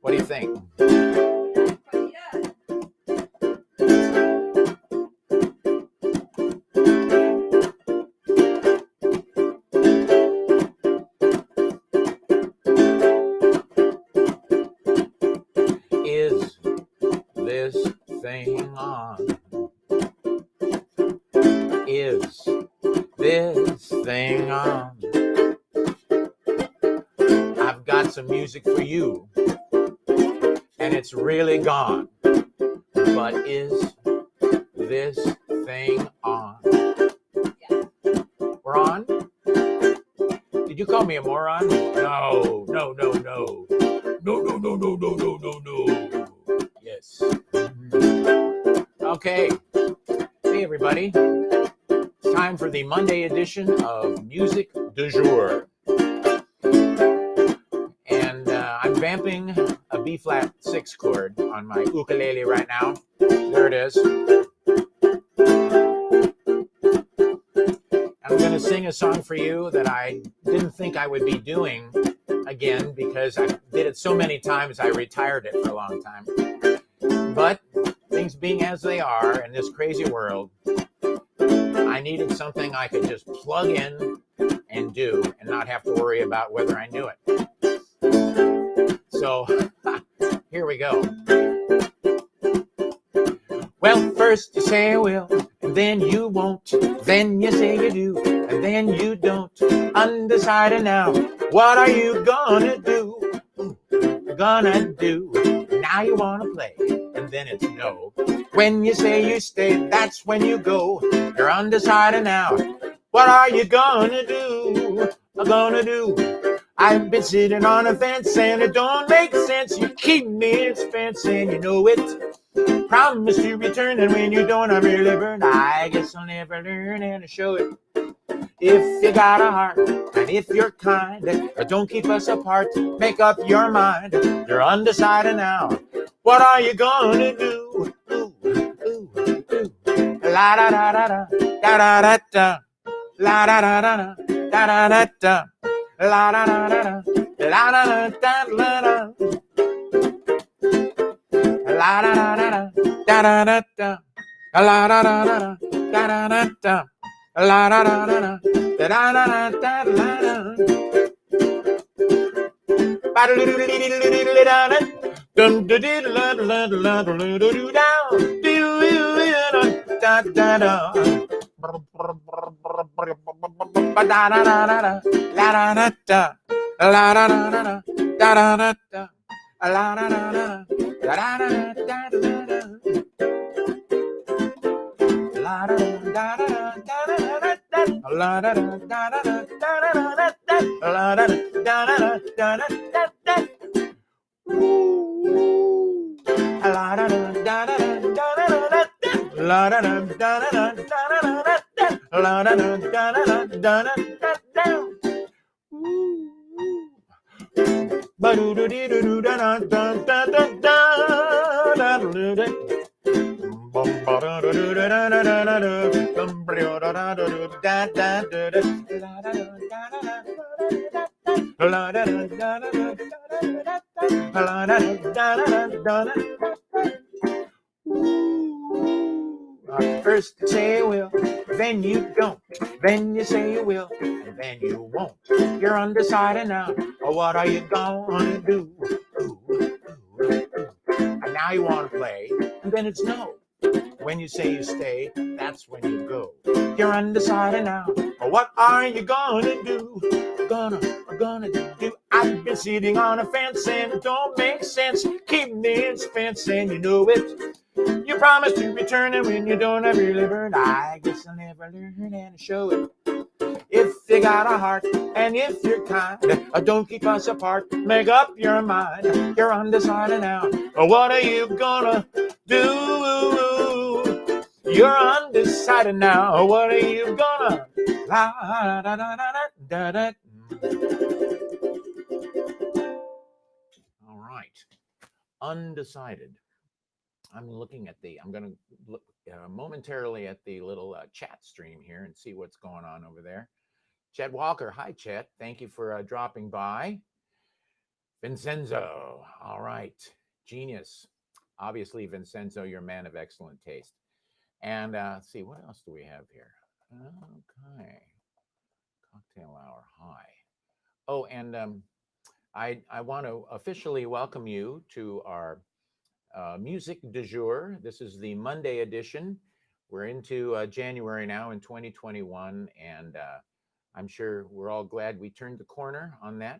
What do you think? Is this thing on? Is this thing on? I've got some music for you, and it's really gone. But is this thing on? We're on? Did you call me a moron? No, no, no, no. No, no, no, no, no, no, no, no. Yes. Okay. Hey, everybody. It's time for the Monday edition of Music du Jour. And I'm vamping a B-flat 6 chord on my ukulele right now. There it is. I'm going to sing a song for you that I didn't think I would be doing again because I did it so many times I retired it for a long time. But things being as they are in this crazy world, I needed something I could just plug in and do and not have to worry about whether I knew it. So here we go. Well, first you say you will, and then you won't. Then you say you do, and then you don't. Undecided now, what are you gonna do? Gonna do. Now you wanna play, and then it's no. When you say you stay, that's when you go. You're undecided now, what are you gonna do? Gonna do. I've been sitting on a fence and it don't make sense. You keep me in suspense and you know it. Promise to return, and when you don't, I'm really burned. I guess I'll never learn and show it. If you got a heart, and if you're kind, don't keep us apart. Make up your mind. You're undecided now. What are you gonna do? Ooh, ooh, ooh. La da da da da da da da da. La da da da da da da da da. La da da da da la da da da da. La da da da da da da da. La da da da da da da da. La da da da da da da da da da. Ba da do do do do do da da. Dum do do la la la la do do down. Do da da da. Ba da da da da. La da da da. La da da da da da da da. La da da da. Da da da da da da. La da da da da da da. La da da da da da da da. La da da da da da da. La da da da da da. La da da da da da. La da da da da da. Ba do do do do da da da da da da do da. Bum ba da do da da da da da. Bum brio da da do da da da da. La da da da da da. La da da da da da. First you say you will, then you don't. Then you say you will, and then you won't. You're undecided now. Oh, what are you gonna do? Ooh, ooh, ooh. And now you want to play, and then it's no. When you say you stay, that's when you go. You're undecided now. Oh, what are you gonna do? Gonna do. I've been sitting on a fence and it don't make sense. Keep me in suspense and you know it. You promise to return, and when you don't, I really burn. I guess I'll never learn and show it. If you got a heart, and if you're kind, don't keep us apart. Make up your mind. You're undecided now. What are you gonna do? You're undecided now. What are you gonna? La da da da da da. All right, undecided. I'm going to look momentarily at the little chat stream here and see what's going on over there. Chet Walker, hi Chet, thank you for dropping by. Vincenzo, All right. Genius. Obviously, Vincenzo, you're a man of excellent taste. And let's see, what else do we have here? Okay. Cocktail hour high. Oh, and I want to officially welcome you to our music du jour. This is the Monday edition. We're into January now in 2021, and I'm sure we're all glad we turned the corner on that.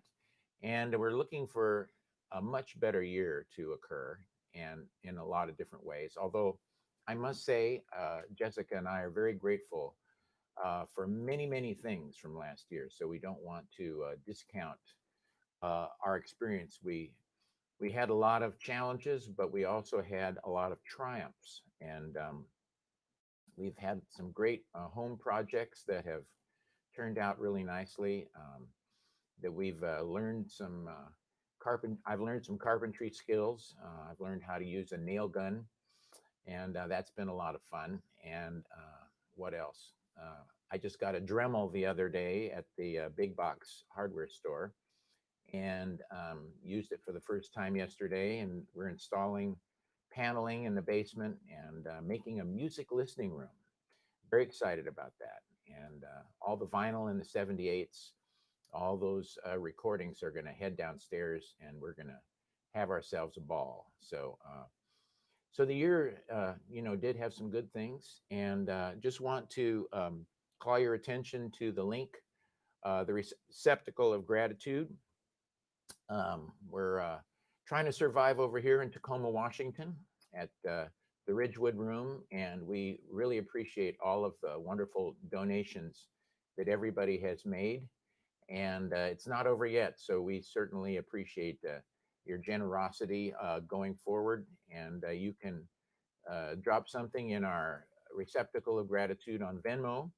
And we're looking for a much better year to occur, and in a lot of different ways. Although I must say, Jessica and I are very grateful for many, many things from last year. So we don't want to discount our experience. We had a lot of challenges, but we also had a lot of triumphs, and we've had some great home projects that have turned out really nicely. That we've learned some I've learned some carpentry skills. I've learned how to use a nail gun, and that's been a lot of fun. And what else? I just got a Dremel the other day at the big box hardware store, and used it for the first time yesterday. And we're installing paneling in the basement and making a music listening room. Very excited about that. And all the vinyl in the 78s, all those recordings are going to head downstairs, and we're going to have ourselves a ball. So the year, did have some good things, and just want to call your attention to the link, the receptacle of gratitude. We're trying to survive over here in Tacoma, Washington, at the Ridgewood Room, and we really appreciate all of the wonderful donations that everybody has made. And it's not over yet, so we certainly appreciate your generosity going forward. And you can drop something in our receptacle of gratitude on Venmo,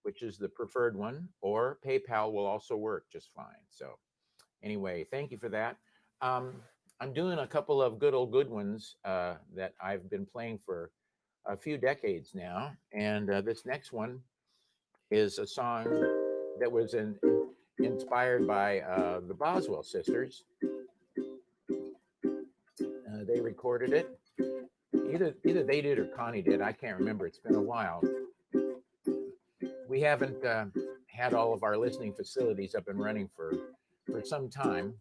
which is the preferred one, or PayPal will also work just fine. So anyway, thank you for that. I'm doing a couple of good ones that I've been playing for a few decades now. And this next one is a song that was inspired by the Boswell sisters. They recorded it. Either they did or Connie did. I can't remember. It's been a while. We haven't had all of our listening facilities up and running for some time.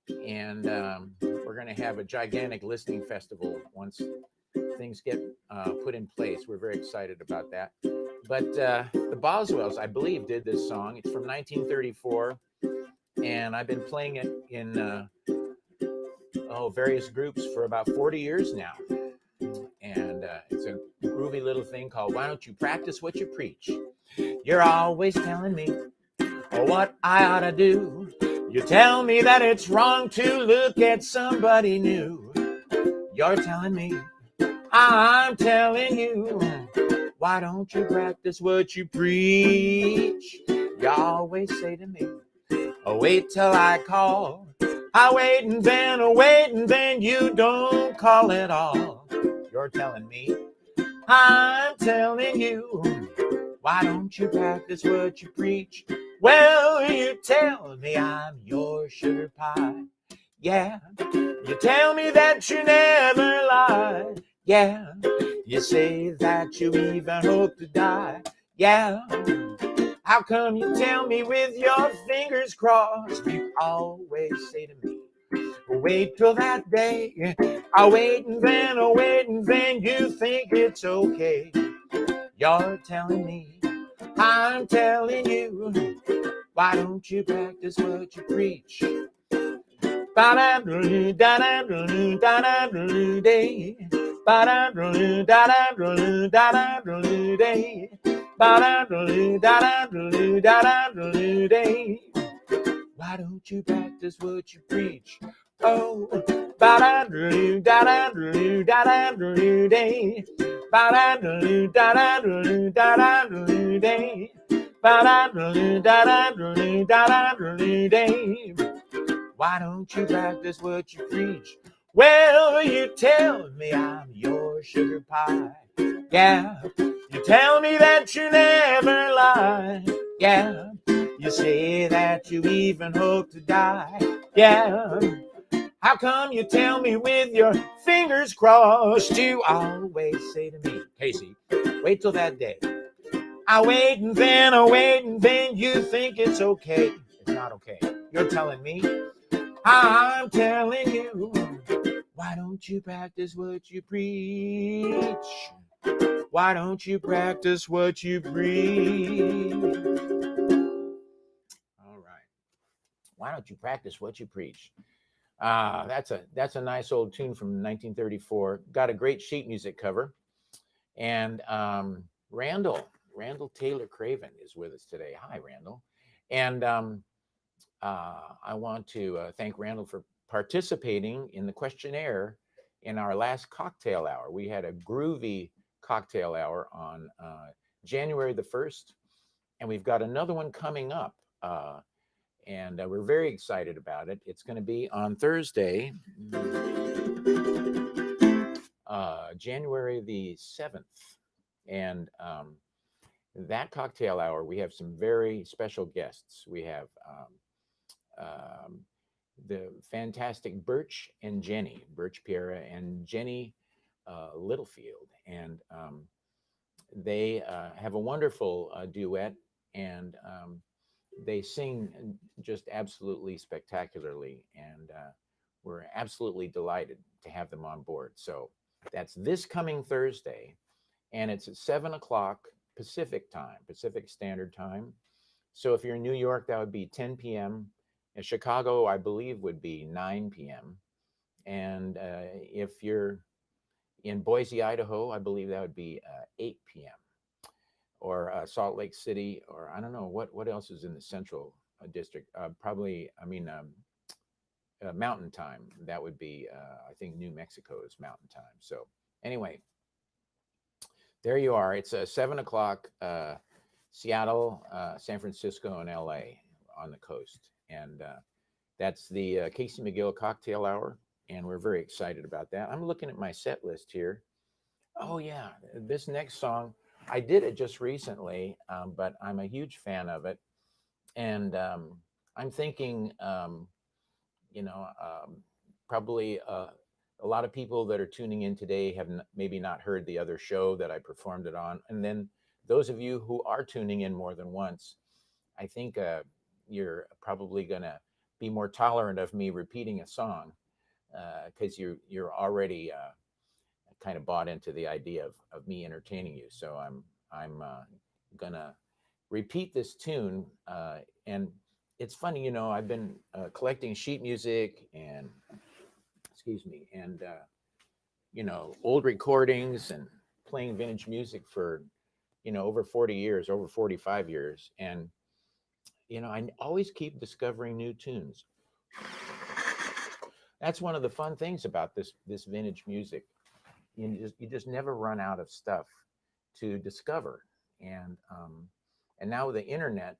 And we're going to have a gigantic listening festival once things get put in place. We're very excited about that. But the Boswells, I believe, did this song. It's from 1934, and I've been playing it in various groups for about 40 years now. And it's a groovy little thing called "Why Don't You Practice What You Preach?" You're always telling me what I ought to do. You tell me that it's wrong to look at somebody new. You're telling me, I'm telling you, why don't you practice what you preach? You always say to me, wait till I call. I wait and then you don't call at all. You're telling me, I'm telling you, why don't you practice what you preach? Well, you tell me I'm your sugar pie. Yeah, you tell me that you never lie. Yeah, you say that you even hope to die. Yeah, how come you tell me with your fingers crossed? You always say to me, wait till that day. I'll wait and then you think it's okay. You're telling me, I'm telling you, why don't you practice what you preach? Ba-da-da-da-da-da-da-da-da-da-da-da. Why don't you practice what you preach? Oh, ba-da-da-da-da-da-da-da-da-da-da. Ba-da-da-da-da-da-da-da-da-da. Ba-da-da-da-da-da-da-da-da. Why don't you practice what you preach? Well, you tell me I'm your sugar pie. Yeah, you tell me that you never lie. Yeah, you say that you even hope to die. Yeah, how How come you tell me with your fingers crossed? You always say to me, Casey, wait till that day. I wait and then you think it's okay. It's not okay. You're telling me. I'm telling you. Why don't you practice what you preach? Why don't you practice what you preach? All right. Why don't you practice what you preach? That's a nice old tune from 1934. Got a great sheet music cover. And Randall Taylor Craven is with us today. Hi, Randall. And I want to thank Randall for participating in the questionnaire in our last cocktail hour. We had a groovy cocktail hour on January the 1st, and we've got another one coming up. And we're very excited about it. It's going to be on Thursday, January the 7th. And that cocktail hour, we have some very special guests. We have the fantastic Birch Piera and Jenny Littlefield. And they have a wonderful duet, and they sing just absolutely spectacularly. And we're absolutely delighted to have them on board. So that's this coming Thursday, and it's at 7 o'clock Pacific Standard Time. So if you're in New York, that would be 10 p.m. In Chicago, I believe, would be 9 p.m. And if you're in Boise, Idaho, I believe that would be 8 p.m. Or Salt Lake City, or I don't know, what else is in the central district? Mountain time. That would be, I think, New Mexico's mountain time. So anyway, there you are. It's 7 o'clock, Seattle, San Francisco, and LA on the coast. And that's the Casey McGill Cocktail Hour. And we're very excited about that. I'm looking at my set list here. Oh, yeah. This next song, I did it just recently, but I'm a huge fan of it. And I'm thinking, probably a lot of people that are tuning in today have maybe not heard the other show that I performed it on. And then those of you who are tuning in more than once, I think you're probably going to be more tolerant of me repeating a song because you're already kind of bought into the idea of me entertaining you. So I'm going to repeat this tune. And it's funny, I've been collecting sheet music and old recordings and playing vintage music for, over 40 years, over 45 years. And, I always keep discovering new tunes. That's one of the fun things about this vintage music. You just never run out of stuff to discover. And now with the internet,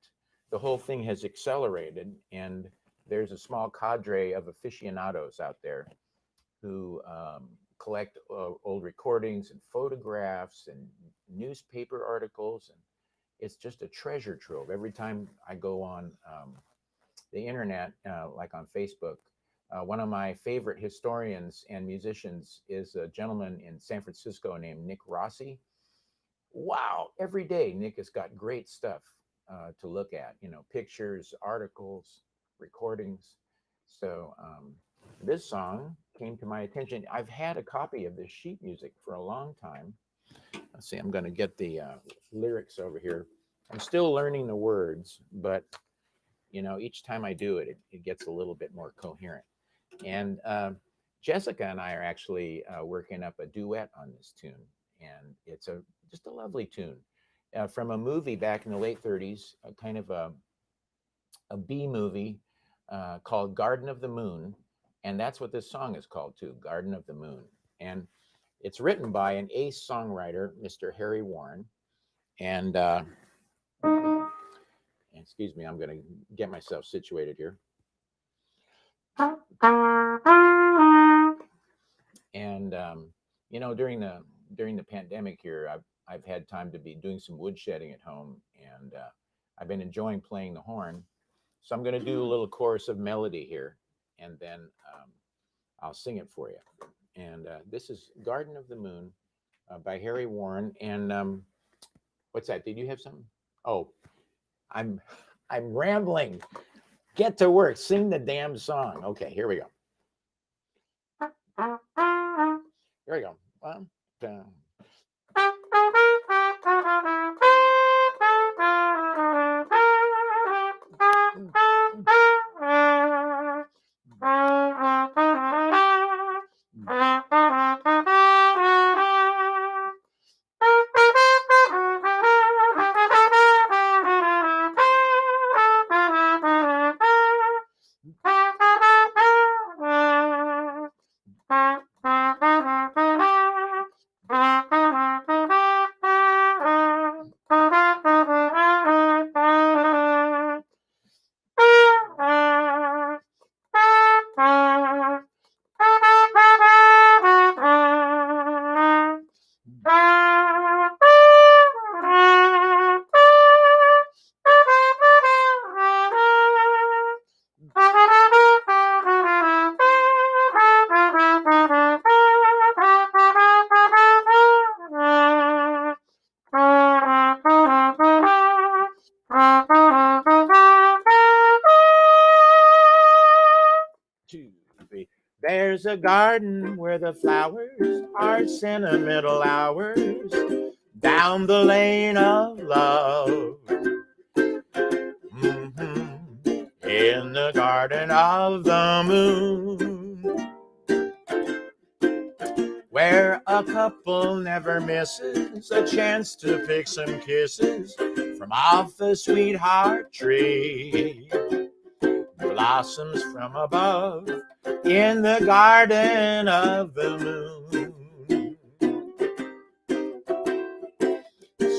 the whole thing has accelerated, and there's a small cadre of aficionados out there who collect old recordings and photographs and newspaper articles, and it's just a treasure trove. Every time I go on the internet, like on Facebook, one of my favorite historians and musicians is a gentleman in San Francisco named Nick Rossi. Wow, every day Nick has got great stuff to look at, pictures, articles, recordings. So this song came to my attention. I've had a copy of this sheet music for a long time. Let's see, I'm going to get the lyrics over here. I'm still learning the words, but each time I do it, it gets a little bit more coherent. And Jessica and I are actually working up a duet on this tune, and it's just a lovely tune from a movie back in the late 30s, kind of a B movie called Garden of the Moon. And that's what this song is called too, Garden of the Moon. And it's written by an ace songwriter, Mr. Harry Warren. And excuse me, I'm going to get myself situated here. And during the pandemic here, I've had time to be doing some woodshedding at home, and I've been enjoying playing the horn. So I'm going to do a little chorus of melody here, and then I'll sing it for you. And this is Garden of the Moon by Harry Warren. And what's that? Did you have something? Oh, I'm I'm rambling. Get to work. Sing the damn song. Okay, here we go. Here we go. One, two. There's a garden where the flowers are sentimental hours down the lane of love. In the garden of the moon, where a couple never misses a chance to pick some kisses from off the sweetheart tree. Blossoms from above in the garden of the moon.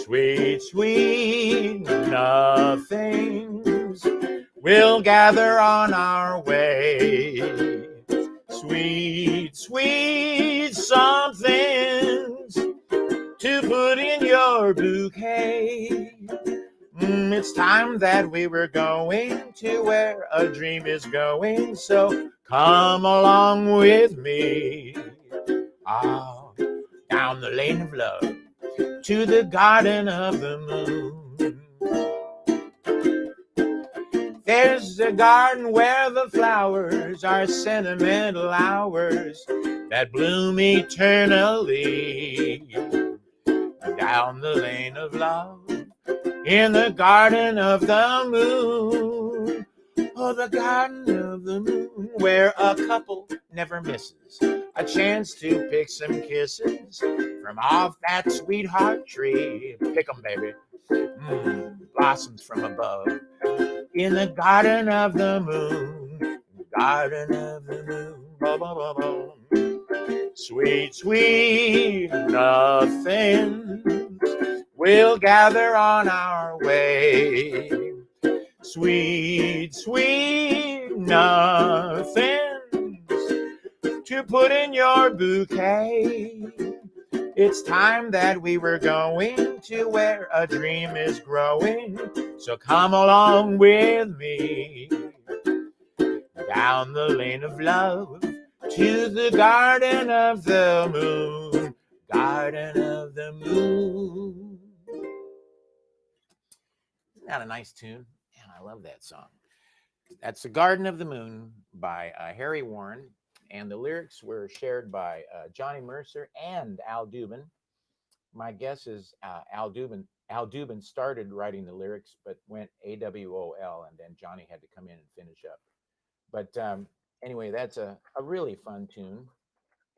Sweet, sweet nothings will gather on our way. Sweet, sweet somethings to put in your bouquet. It's time that we were going to where a dream is going, so come along with me. Down the lane of love to the garden of the moon. There's a garden where the flowers are sentimental hours that bloom eternally. Down the lane of love in the garden of the moon. Oh, the garden of the moon, where a couple never misses a chance to pick some kisses from off that sweetheart tree. Pick 'em, baby. Blossoms from above in the garden of the moon. Garden of the moon. Ba, ba, ba, ba. Sweet, sweet nothings will gather on our way. Sweet, sweet nothings to put in your bouquet. It's time that we were going to where a dream is growing, so come along with me. Down the lane of love to the garden of the moon. Garden of the moon. Isn't that a nice tune? Man, I love that song. That's The Garden of the Moon by Harry Warren, and the lyrics were shared by Johnny Mercer and Al Dubin. My guess is Al Dubin. Al Dubin started writing the lyrics, but went AWOL, and then Johnny had to come in and finish up. But anyway, that's a really fun tune,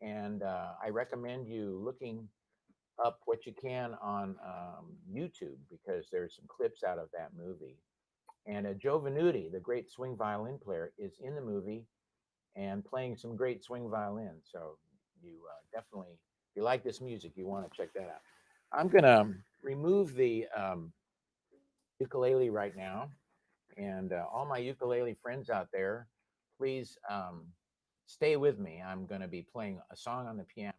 and I recommend you looking up what you can on YouTube, because there's some clips out of that movie. And Joe Venuti, the great swing violin player, is in the movie and playing some great swing violin. So you definitely, if you like this music, you want to check that out. I'm going to remove the ukulele right now. And all my ukulele friends out there, please stay with me. I'm going to be playing a song on the piano,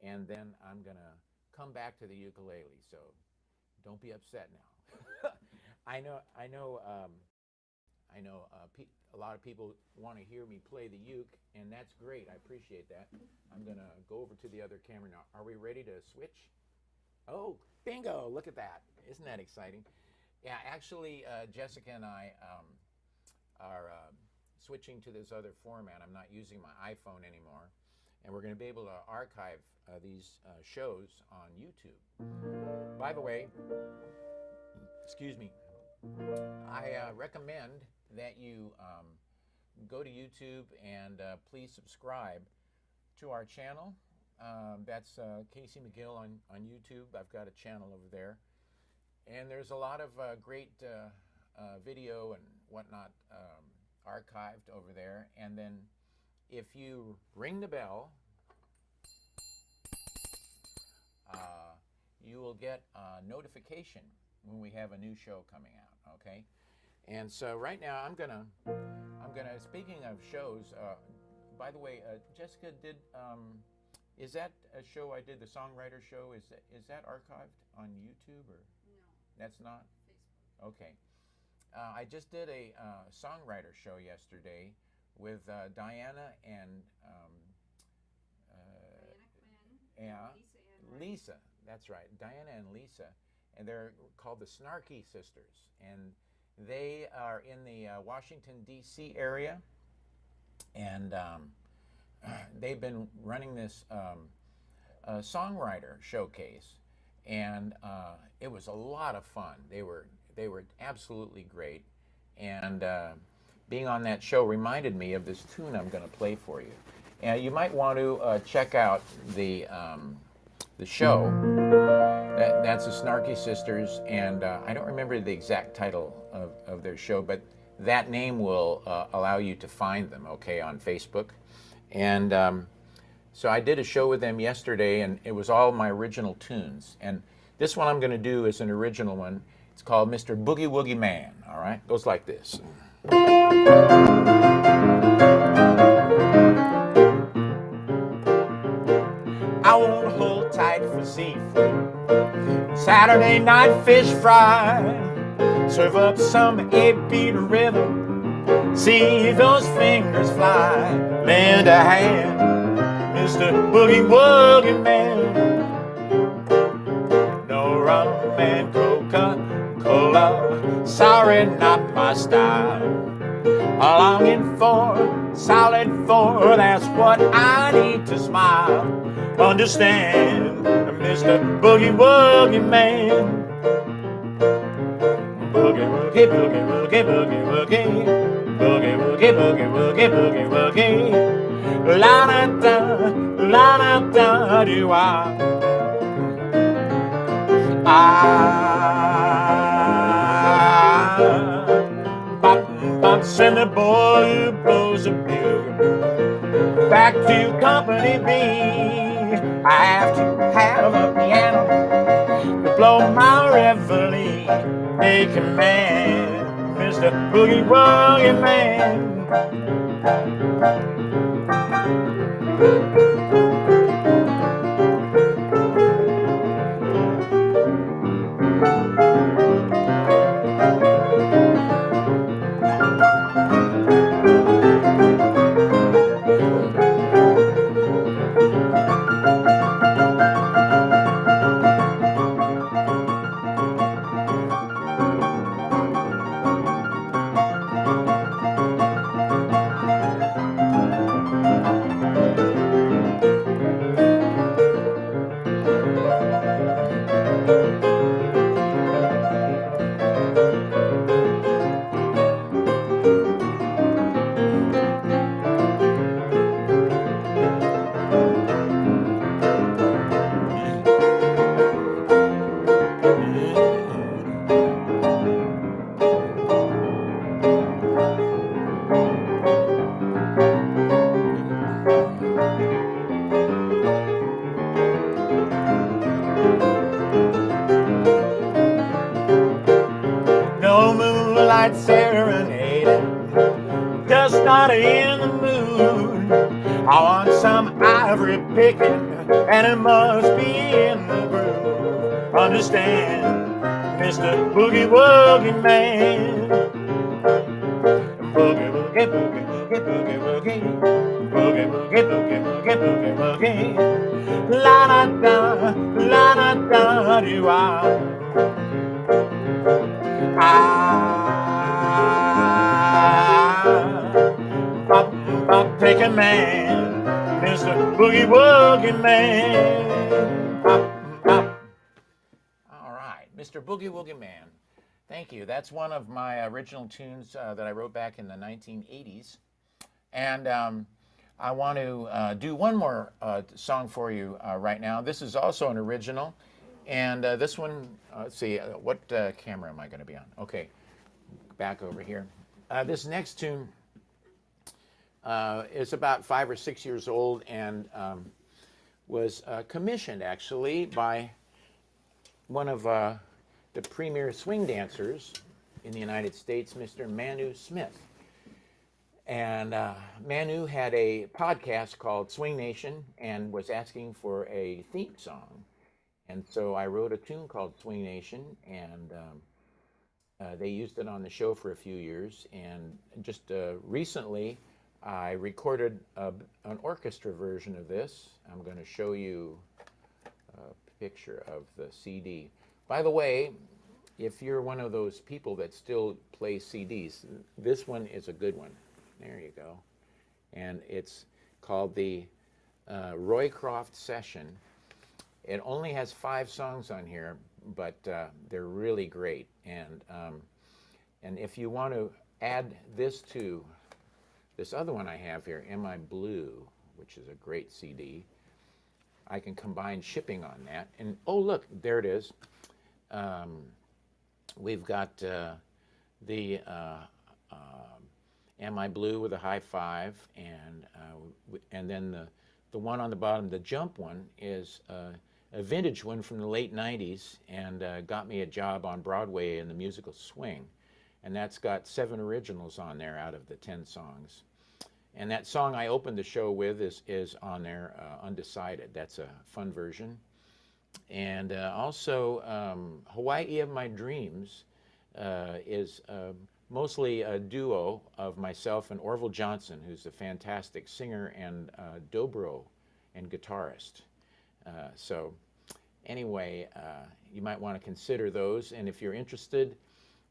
and then I'm going to come back to the ukulele. So don't be upset now. I know, I know a lot of people want to hear me play the uke, and that's great. I appreciate that. I'm going to go over to the other camera now. Are we ready to switch? Oh, bingo! Look at that. Isn't that exciting? Yeah, actually, Jessica and I are switching to this other format. I'm not using my iPhone anymore, and we're going to be able to archive these shows on YouTube. By the way, excuse me, I recommend that you go to YouTube and please subscribe to our channel. That's Casey MacGill on YouTube. I've got a channel over there. And there's a lot of great video and whatnot archived over there. And then if you ring the bell, you will get a notification when we have a new show coming out, okay? And so right now I'm gonna, speaking of shows, by the way, Jessica did, is that a show I did, the songwriter show, is that archived on YouTube or? No. That's not? Facebook. Okay. I just did a songwriter show yesterday with Diana and Lisa. That's right, Diana and Lisa, and they're called the Snarky Sisters, and they are in the Washington D.C. area, and they've been running this songwriter showcase, and it was a lot of fun. They were absolutely great, and being on that show reminded me of this tune I'm going to play for you. And you might want to check out the show. That's the Snarky Sisters, and I don't remember the exact title of their show, but that name will allow you to find them, okay, on Facebook. And so I did a show with them yesterday, and it was all my original tunes. And this one I'm going to do is an original one. It's called Mr. Boogie Woogie Man, all right? It goes like this. I want to hold tight for seafood, Saturday night fish fry, serve up some 8-beat rhythm, see those fingers fly, lend a hand, Mr. Boogie Woogie Man. No rum and Coca-Cola, sorry, not my style. Longing for solid 4, that's what I need to smile. Understand, Mr. Boogie Woogie Man. Boogie woogie, boogie woogie, boogie woogie, boogie woogie, boogie woogie, boogie woogie. La da da, do Bop, send the boy who blows a bugle back to Company B. I have to have a piano to blow my reveille. Make a man, Mr. Boogie Woogie Man. Serenading, just not in the mood. I want some ivory picking, and it must be in the groove. Understand, Mr. Boogie Woogie Man. boogie, boogie, boogie, boogie, boogie, boogie, boogie, boogie, boogie, boogie, la da da, la da da, do Bop, bop, take a man, Mr. Boogie Woogie Man. Bop, bop. All right, Mr. Boogie Woogie Man. Thank you. That's one of my original tunes that I wrote back in the 1980s. And I want to do one more song for you right now. This is also an original. And this one, let's see, what camera am I going to be on? Okay, back over here. This next tune is about 5 or 6 years old and was commissioned actually by one of the premier swing dancers in the United States, Mr. Manu Smith. And Manu had a podcast called Swing Nation and was asking for a theme song. And so I wrote a tune called Swing Nation, and they used it on the show for a few years. And just recently, I recorded an orchestra version of this. I'm going to show you a picture of the CD. By the way, if you're one of those people that still play CDs, this one is a good one. There you go. And it's called the Roycroft Session. It only has 5 songs on here, but they're really great. And if you want to add this to this other one I have here, Am I Blue, which is a great CD, I can combine shipping on that. And oh, look, there it is. We've got the Am I Blue with a high 5, and then the one on the bottom, the jump one, is a vintage one from the late 90s and got me a job on Broadway in the musical Swing. And that's got 7 originals on there out of the 10 songs. And that song I opened the show with is on there, Undecided. That's a fun version. And also, Hawaii of My Dreams is mostly a duo of myself and Orville Johnson, who's a fantastic singer and dobro and guitarist. So anyway, you might want to consider those. And if you're interested,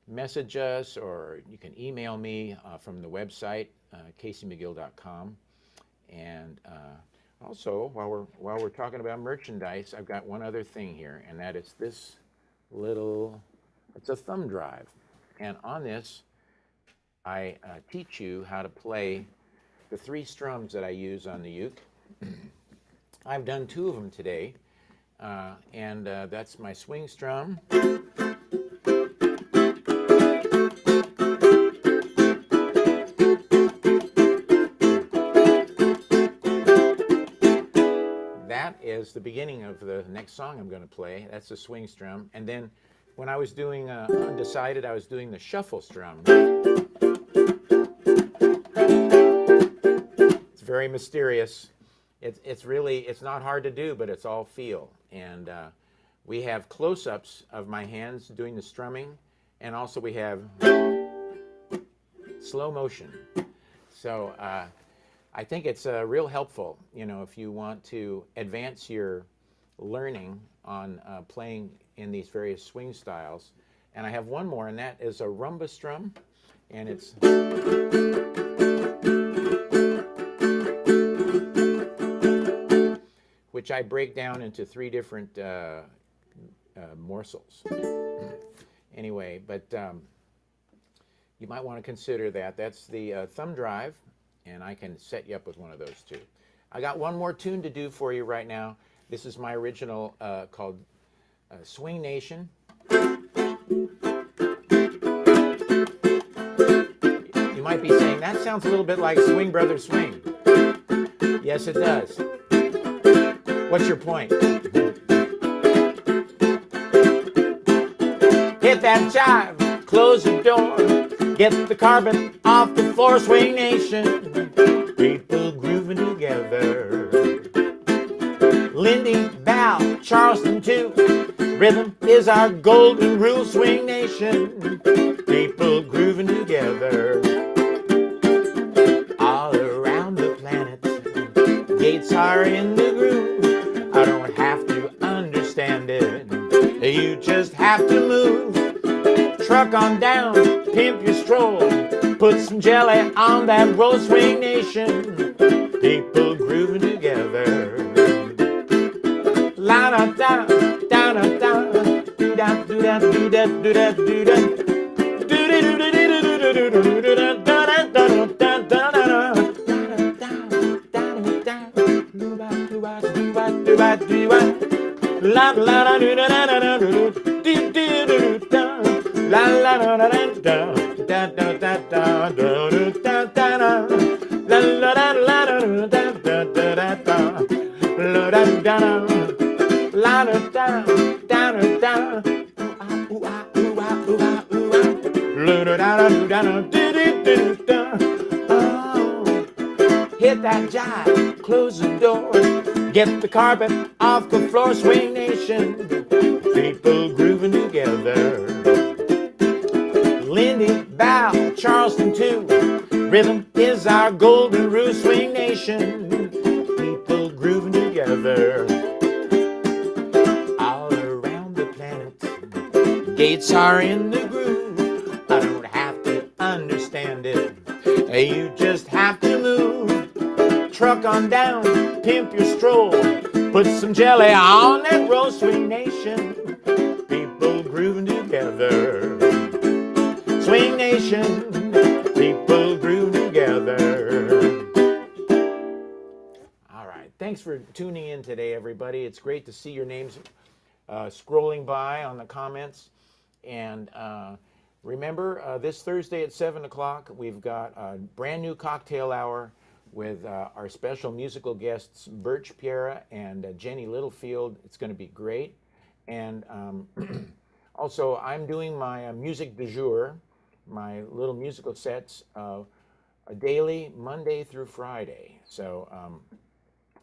message us, or you can email me from the website, CaseyMcGill.com. And also, while we're talking about merchandise, I've got one other thing here, and that is this little, it's a thumb drive. And on this, I teach you how to play the 3 strums that I use on the uke. I've done 2 of them today, and that's my swing strum. That is the beginning of the next song I'm going to play. That's the swing strum. And then when I was doing Undecided, I was doing the shuffle strum. It's very mysterious. It's not hard to do, but it's all feel. And we have close-ups of my hands doing the strumming, and also we have slow motion. So I think it's real helpful, you know, if you want to advance your learning on playing in these various swing styles. And I have one more, and that is a rumba strum, and it's which I break down into 3 different morsels. Anyway, but you might want to consider that. That's the thumb drive, and I can set you up with one of those too. I got one more tune to do for you right now. This is my original called Swing Nation. You might be saying, that sounds a little bit like Swing Brothers Swing. Yes, it does. What's your point? Hit that jive, close the door, get the carpet off the floor, Swing Nation. People grooving together. Lindy, Val, Charleston too. Rhythm is our golden rule, Swing Nation. People grooving together. Gates are in the groove. I don't have to understand it. You just have to move. Truck on down, pimp your stroll. Put some jelly on that roll, swing nation. People grooving together. La da da da da da. Do da do da do da do da do da. Do da do da do da do da do da da da da da. La la da do da da da do do do da. La la da da da da da da da da da da. La la da la da da da da da. La da da la da da da da. Ooh ah ooh ah ooh ah ooh ah. La da da da da da da. Oh, hit that jive, close the door, get the carpet off the floor, swing nation. People grooving together. Lindy, Bow, Charleston too. Rhythm is our golden rule, swing nation. People grooving together. All around the planet, gates are in the groove. I don't have to understand it. You just have to move. Truck on down, pimp your stroll. Put some jelly on that roll, swing nation. People grooving together. Swing nation, people groove together. All right, thanks for tuning in today, everybody. It's great to see your names scrolling by on the comments. And remember, this Thursday at 7 o'clock, we've got a brand new cocktail hour with our special musical guests, Birch Piera and Jenny Littlefield. It's going to be great. And also, I'm doing my music du jour, my little musical sets, daily, Monday through Friday. So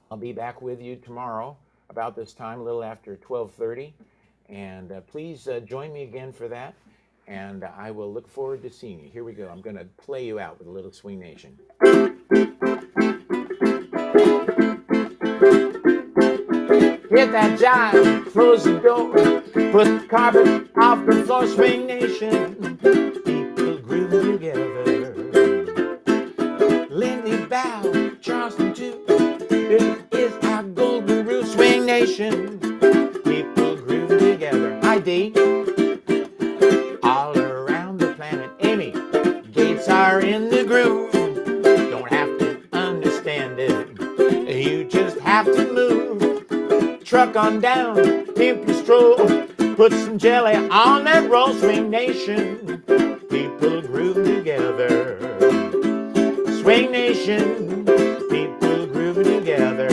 I'll be back with you tomorrow about this time, a little after 12:30. And please join me again for that. And I will look forward to seeing you. Here we go. I'm going to play you out with a little Swing Nation. Hit that jive, close the door, put the carpet off the floor, swing nation. People grooving together. Lindy, Bow, Charleston too. This is our golden rule, swing nation. People grooving together. Hi D. All around the planet, Amy. Gates are in the groove. Don't have to understand it. You just have to move. Truck on down, pimp your stroll, put some jelly on that roll, swing nation. People groove together. Swing nation, people groove together.